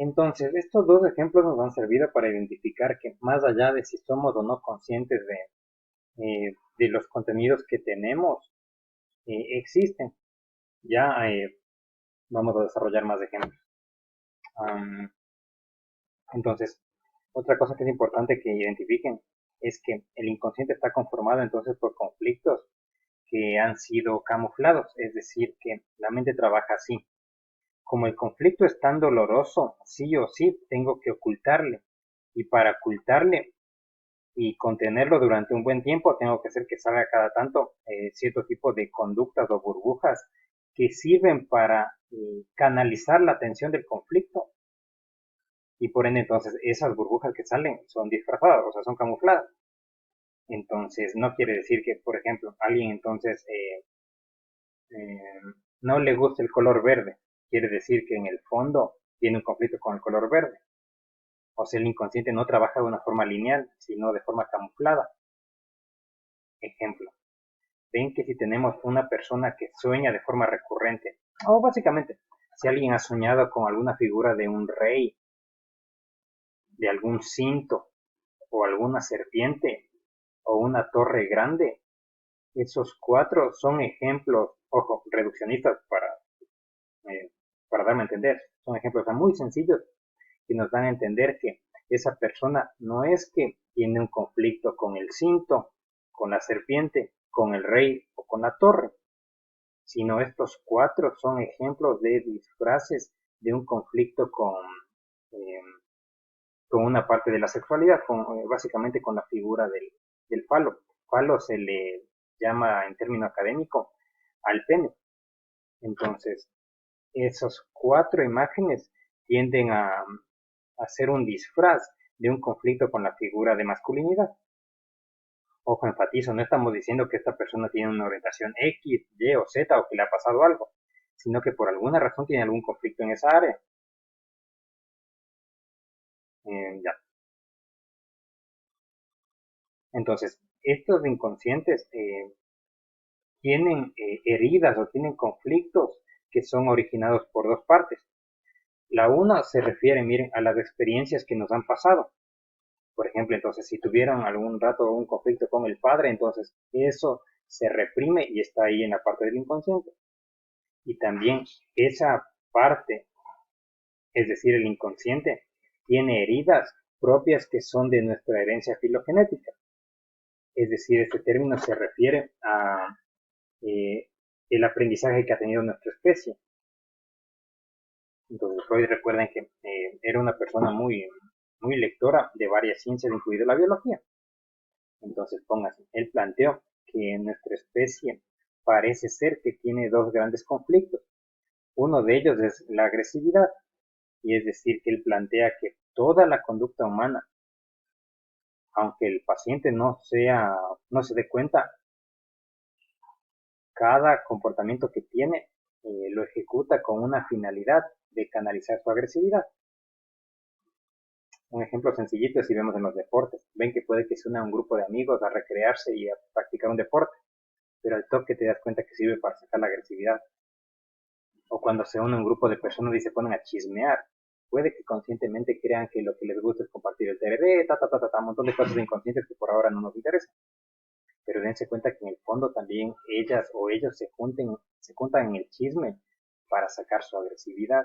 Entonces, estos dos ejemplos nos han servido para identificar que más allá de si somos o no conscientes de los contenidos que tenemos, existen. Ya vamos a desarrollar más ejemplos. Um, entonces, otra cosa que es importante que identifiquen es que el inconsciente está conformado entonces por conflictos que han sido camuflados, es decir, que la mente trabaja así. Como el conflicto es tan doloroso, sí o sí tengo que ocultarle. Y para ocultarle y contenerlo durante un buen tiempo, tengo que hacer que salga cada tanto cierto tipo de conductas o burbujas que sirven para canalizar la tensión del conflicto. Y por ende, entonces, esas burbujas que salen son disfrazadas, o sea, son camufladas. Entonces, no quiere decir que, por ejemplo, alguien entonces eh, no le guste el color verde. Quiere decir que en el fondo tiene un conflicto con el color verde. O sea, el inconsciente no trabaja de una forma lineal, sino de forma camuflada. Ejemplo, ven que si tenemos una persona que sueña de forma recurrente, o básicamente, si alguien ha soñado con alguna figura de un rey, de algún cinto, o alguna serpiente, o una torre grande, esos cuatro son ejemplos, ojo, reduccionistas para darme a entender, son ejemplos muy sencillos que nos dan a entender que esa persona no es que tiene un conflicto con el cinto, con la serpiente, con el rey o con la torre, sino estos cuatro son ejemplos de disfraces de un conflicto eh, con una parte de la sexualidad, básicamente con la figura del falo. Falo se le llama en término académico al pene. Entonces, esas cuatro imágenes tienden a hacer un disfraz de un conflicto con la figura de masculinidad. Ojo, enfatizo, no estamos diciendo que esta persona tiene una orientación X, Y o Z o que le ha pasado algo, sino que por alguna razón tiene algún conflicto en esa área. Ya. Entonces, estos inconscientes tienen heridas o tienen conflictos que son originados por dos partes. La una se refiere, miren, a las experiencias que nos han pasado. Por ejemplo, entonces, si tuvieron algún rato un conflicto con el padre, entonces eso se reprime y está ahí en la parte del inconsciente. Y también esa parte, es decir, el inconsciente, tiene heridas propias que son de nuestra herencia filogenética. Es decir, este término se refiere a el aprendizaje que ha tenido nuestra especie. Entonces, Freud, recuerden que era una persona muy lectora de varias ciencias, incluida la biología. Entonces, póngase, él planteó que nuestra especie parece ser que tiene dos grandes conflictos. Uno de ellos es la agresividad, y es decir, que él plantea que toda la conducta humana, aunque el paciente no se dé cuenta, cada comportamiento que tiene lo ejecuta con una finalidad de canalizar su agresividad. Un ejemplo sencillito es si vemos en los deportes. Ven que puede que se una un grupo de amigos a recrearse y a practicar un deporte, pero al toque te das cuenta que sirve para sacar la agresividad. O cuando se une un grupo de personas y se ponen a chismear, puede que conscientemente crean que lo que les gusta es compartir el TRD, un montón de cosas inconscientes que por ahora no nos interesan. Pero dense cuenta que en el fondo también ellas o ellos se juntan en el chisme para sacar su agresividad.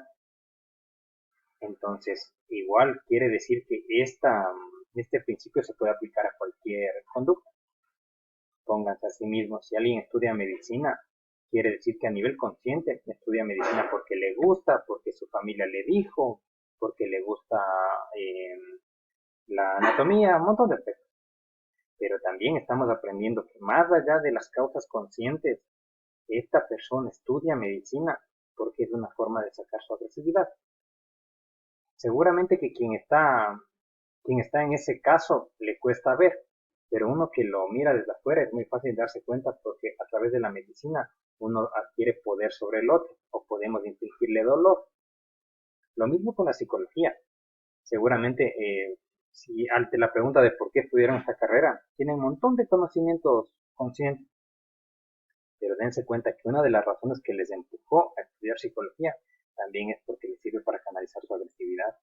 Entonces, igual quiere decir que este principio se puede aplicar a cualquier conducta. Pónganse a sí mismos, si alguien estudia medicina, quiere decir que a nivel consciente estudia medicina porque le gusta, porque su familia le dijo, porque le gusta eh, la anatomía, un montón de aspectos. Pero también estamos aprendiendo que más allá de las causas conscientes, esta persona estudia medicina porque es una forma de sacar su agresividad. Seguramente que quien está en ese caso le cuesta ver, pero uno que lo mira desde afuera es muy fácil darse cuenta porque a través de la medicina uno adquiere poder sobre el otro o podemos infligirle dolor. Lo mismo con la psicología. Seguramente, si ante la pregunta de por qué estudiaron esta carrera, tienen un montón de conocimientos conscientes, pero dense cuenta que una de las razones que les empujó a estudiar psicología también es porque les sirve para canalizar su agresividad.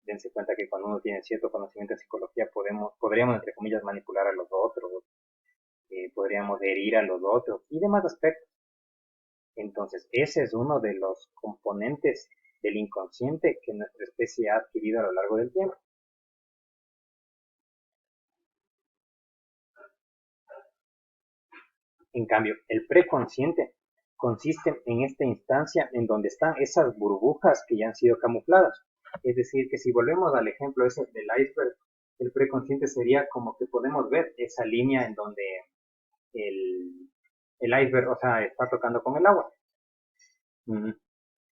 dense cuenta que cuando uno tiene cierto conocimiento de psicología podríamos, entre comillas, manipular a los otros, podríamos herir a los otros y demás aspectos. Entonces, ese es uno de los componentes del inconsciente que nuestra especie ha adquirido a lo largo del tiempo. En cambio, el preconsciente consiste en esta instancia en donde están esas burbujas que ya han sido camufladas. Es decir, que si volvemos al ejemplo ese del iceberg, el preconsciente sería como que podemos ver esa línea en donde el, el iceberg, o sea, está tocando con el agua.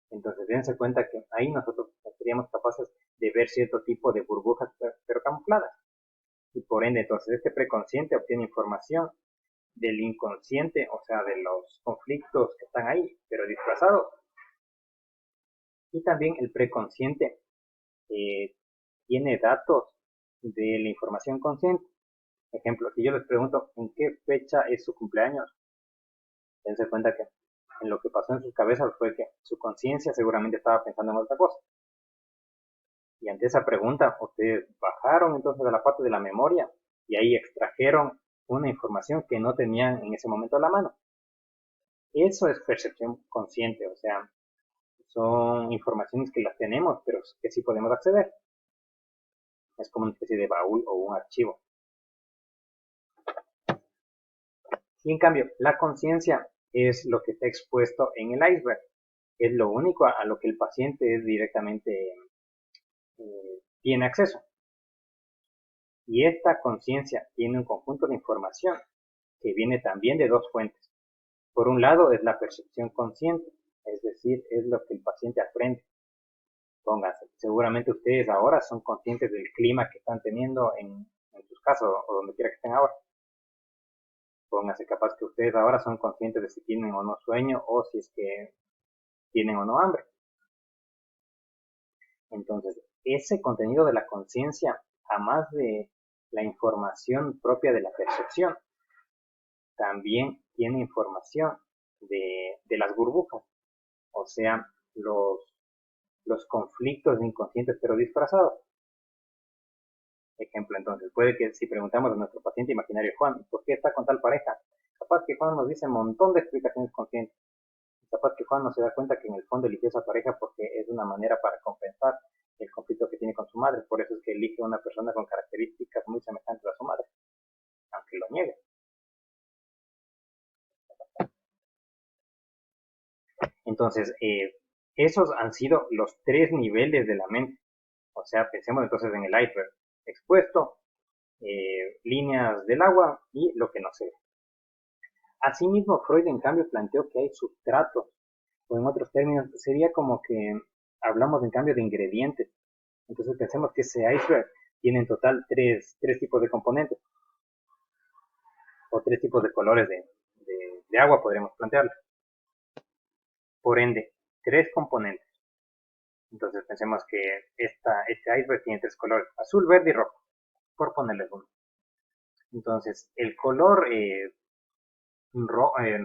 Entonces, dense cuenta que ahí nosotros seríamos capaces de ver cierto tipo de burbujas, pero camufladas. Y por ende, entonces, este preconsciente obtiene información del inconsciente, o sea, de los conflictos que están ahí, pero disfrazados. Y también el preconsciente tiene datos de la información consciente. Ejemplo, si yo les pregunto en qué fecha es su cumpleaños, dense cuenta que en lo que pasó en sus cabezas fue que su conciencia seguramente estaba pensando en otra cosa. Y ante esa pregunta, ustedes bajaron entonces a la parte de la memoria y ahí extrajeron una información que no tenían en ese momento a la mano. Eso es percepción consciente, o sea, son informaciones que las tenemos, pero que sí podemos acceder. Es como una especie de baúl o un archivo. Y en cambio, la conciencia es lo que está expuesto en el iceberg. Es lo único a lo que el paciente es directamente tiene acceso. Y esta conciencia tiene un conjunto de información que viene también de dos fuentes. Por un lado es la percepción consciente, es decir, es lo que el paciente aprende. Pónganse, seguramente ustedes ahora son conscientes del clima que están teniendo en sus casas o donde quiera que estén ahora. Pónganse capaz que ustedes ahora son conscientes de si tienen o no sueño o si es que tienen o no hambre. Entonces, ese contenido de la conciencia, además de la información propia de la percepción, también tiene información de las burbujas, o sea, los conflictos inconscientes pero disfrazados. Ejemplo, entonces, puede que si preguntamos a nuestro paciente imaginario Juan, ¿por qué está con tal pareja? Capaz que Juan nos dice un montón de explicaciones conscientes. Capaz que Juan no se da cuenta que en el fondo eligió esa pareja porque es una manera para compensar el conflicto que tiene con su madre. Por eso es que elige una persona con características muy semejantes a su madre, aunque lo niegue. Entonces, esos han sido los tres niveles de la mente. O sea, pensemos entonces en el iceberg. Expuesto, líneas del agua y lo que no se ve. Asimismo, Freud en cambio planteó que hay sustratos, o en otros términos, sería como que hablamos en cambio de ingredientes. Entonces pensemos que ese iceberg tiene en total tres tipos de componentes, o tres tipos de colores de agua, podríamos plantearlo. Por ende, tres componentes. Entonces pensemos que este iceberg tiene tres colores, azul, verde y rojo, por ponerles uno. Entonces, el color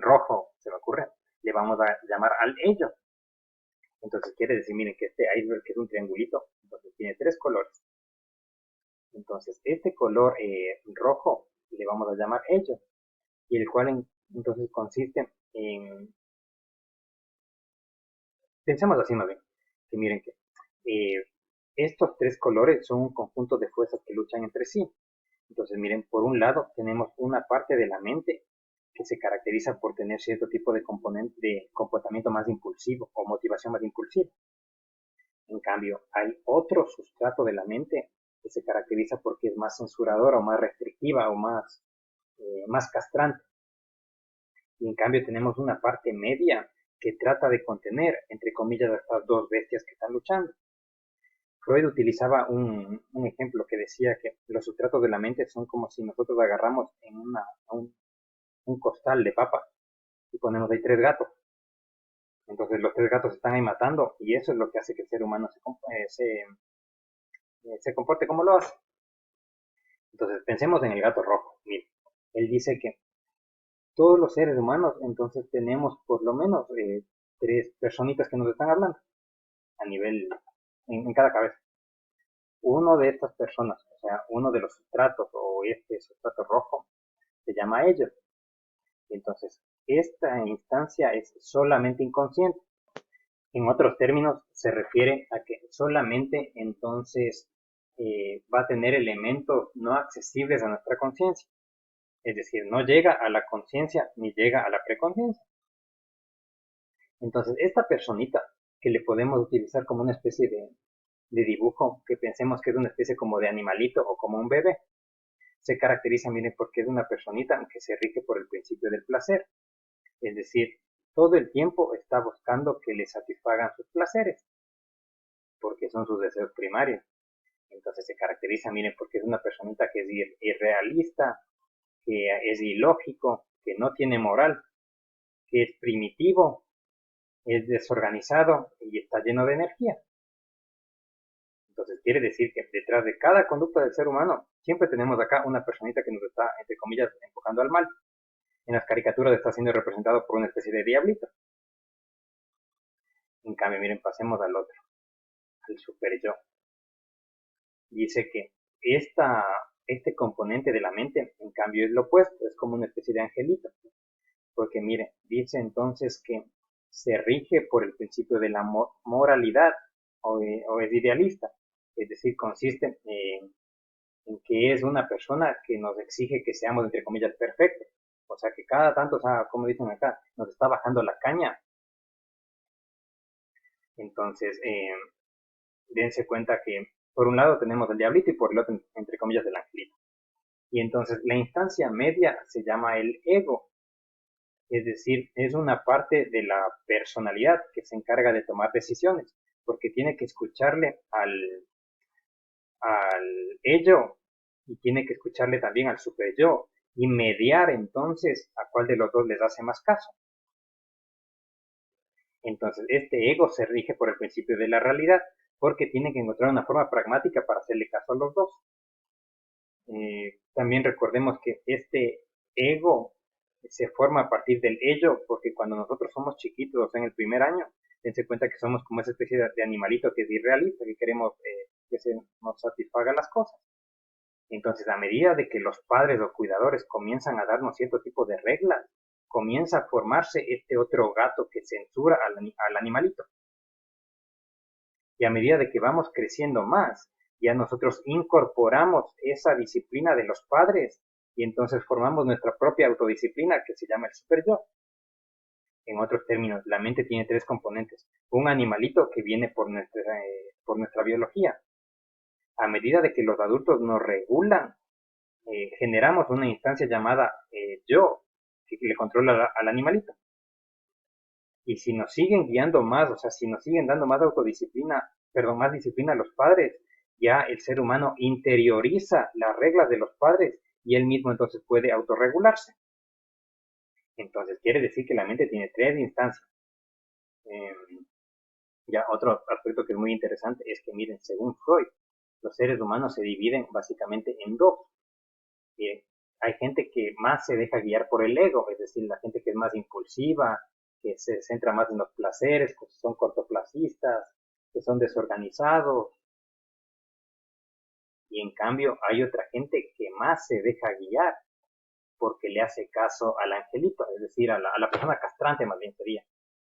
rojo, se me ocurre, le vamos a llamar al ello. Entonces quiere decir, miren, que este iceberg que es un triangulito, entonces tiene tres colores. Entonces, este color rojo le vamos a llamar ello, y el cual entonces consiste en, pensemos así más bien, que miren que estos tres colores son un conjunto de fuerzas que luchan entre sí. Entonces, miren, por un lado tenemos una parte de la mente que se caracteriza por tener cierto tipo de componente de comportamiento más impulsivo o motivación más impulsiva. En cambio, hay otro sustrato de la mente que se caracteriza porque es más censuradora o más restrictiva o más castrante. Y en cambio tenemos una parte media que trata de contener, entre comillas, a estas dos bestias que están luchando. Freud utilizaba un ejemplo que decía que los sustratos de la mente son como si nosotros agarramos en un costal de papas y ponemos ahí tres gatos. Entonces los tres gatos están ahí matando y eso es lo que hace que el ser humano se comporte como lo hace. Entonces pensemos en el gato rojo. Mire, él dice que todos los seres humanos entonces tenemos por lo menos tres personitas que nos están hablando a nivel en cada cabeza. uno de estas personas, o sea, uno de los sustratos o este sustrato rojo, se llama ello. Entonces, esta instancia es solamente inconsciente. En otros términos, se refiere a que solamente entonces va a tener elementos no accesibles a nuestra conciencia. Es decir, no llega a la conciencia ni llega a la preconciencia. Entonces, esta personita que le podemos utilizar como una especie de dibujo, que pensemos que es una especie como de animalito o como un bebé, se caracteriza, miren, porque es una personita que se rige por el principio del placer. Es decir, todo el tiempo está buscando que le satisfagan sus placeres, porque son sus deseos primarios. Entonces se caracteriza, miren, porque es una personita que es irrealista, que es ilógico, que no tiene moral, que es primitivo, es desorganizado y está lleno de energía. Entonces quiere decir que detrás de cada conducta del ser humano siempre tenemos acá una personita que nos está, entre comillas, empujando al mal. En las caricaturas está siendo representado por una especie de diablito. En cambio, miren, pasemos al otro, al super yo. Dice que este componente de la mente, en cambio, es lo opuesto, es como una especie de angelito. Porque miren, dice entonces que se rige por el principio de la moralidad o es idealista. Es decir, consiste en que es una persona que nos exige que seamos, entre comillas, perfectos. O sea, que cada tanto, o sea, como dicen acá, nos está bajando la caña. Entonces, dense cuenta que por un lado tenemos el diablito y por el otro, entre comillas, el angelito. Y entonces la instancia media se llama el ego. Es decir, es una parte de la personalidad que se encarga de tomar decisiones, porque tiene que escucharle al ello y tiene que escucharle también al super yo y mediar entonces a cuál de los dos les hace más caso. Entonces, este ego se rige por el principio de la realidad, porque tiene que encontrar una forma pragmática para hacerle caso a los dos. También recordemos que este ego se forma a partir del ello, porque cuando nosotros somos chiquitos, o sea, en el primer año, dense cuenta que somos como esa especie de animalito que es irrealista, que queremos que se nos satisfaga las cosas. Entonces, a medida de que los padres o cuidadores comienzan a darnos cierto tipo de reglas, comienza a formarse este otro gato que censura al animalito. Y a medida de que vamos creciendo más, ya nosotros incorporamos esa disciplina de los padres y entonces formamos nuestra propia autodisciplina que se llama el super yo. En otros términos, la mente tiene tres componentes. Un animalito que viene por nuestra biología. A medida de que los adultos nos regulan, generamos una instancia llamada yo, que le controla al animalito. Y si nos siguen guiando más, o sea, si nos siguen dando más autodisciplina, perdón, más disciplina a los padres, ya el ser humano interioriza las reglas de los padres y él mismo entonces puede autorregularse. Entonces quiere decir que la mente tiene tres instancias. Ya otro aspecto que es muy interesante es que, miren, según Freud, los seres humanos se dividen básicamente en dos. Hay gente que más se deja guiar por el ego, es decir, la gente que es más impulsiva, que se centra más en los placeres, que son cortoplacistas, que son desorganizados. Y en cambio hay otra gente que más se deja guiar porque le hace caso al angelito, es decir, a la persona castrante más bien sería.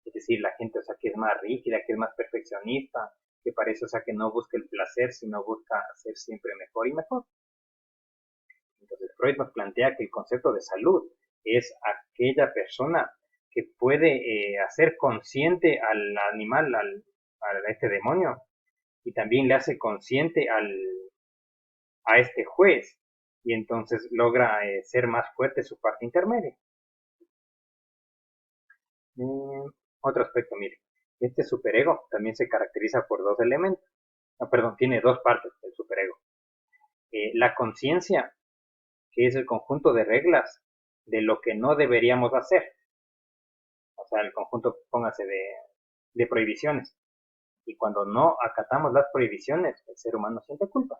Es decir, la gente, o sea, que es más rígida, que es más perfeccionista, que parece, o sea, que no busca el placer, sino busca ser siempre mejor y mejor. Entonces Freud nos plantea que el concepto de salud es aquella persona que puede hacer consciente al animal, a este demonio, y también le hace consciente a este juez, y entonces logra ser más fuerte su parte intermedia. Otro aspecto, mire, este superego también se caracteriza por dos elementos. No, perdón, tiene dos partes el superego. La conciencia, que es el conjunto de reglas de lo que no deberíamos hacer. O sea, el conjunto, póngase, de prohibiciones. Y cuando no acatamos las prohibiciones, el ser humano siente culpa.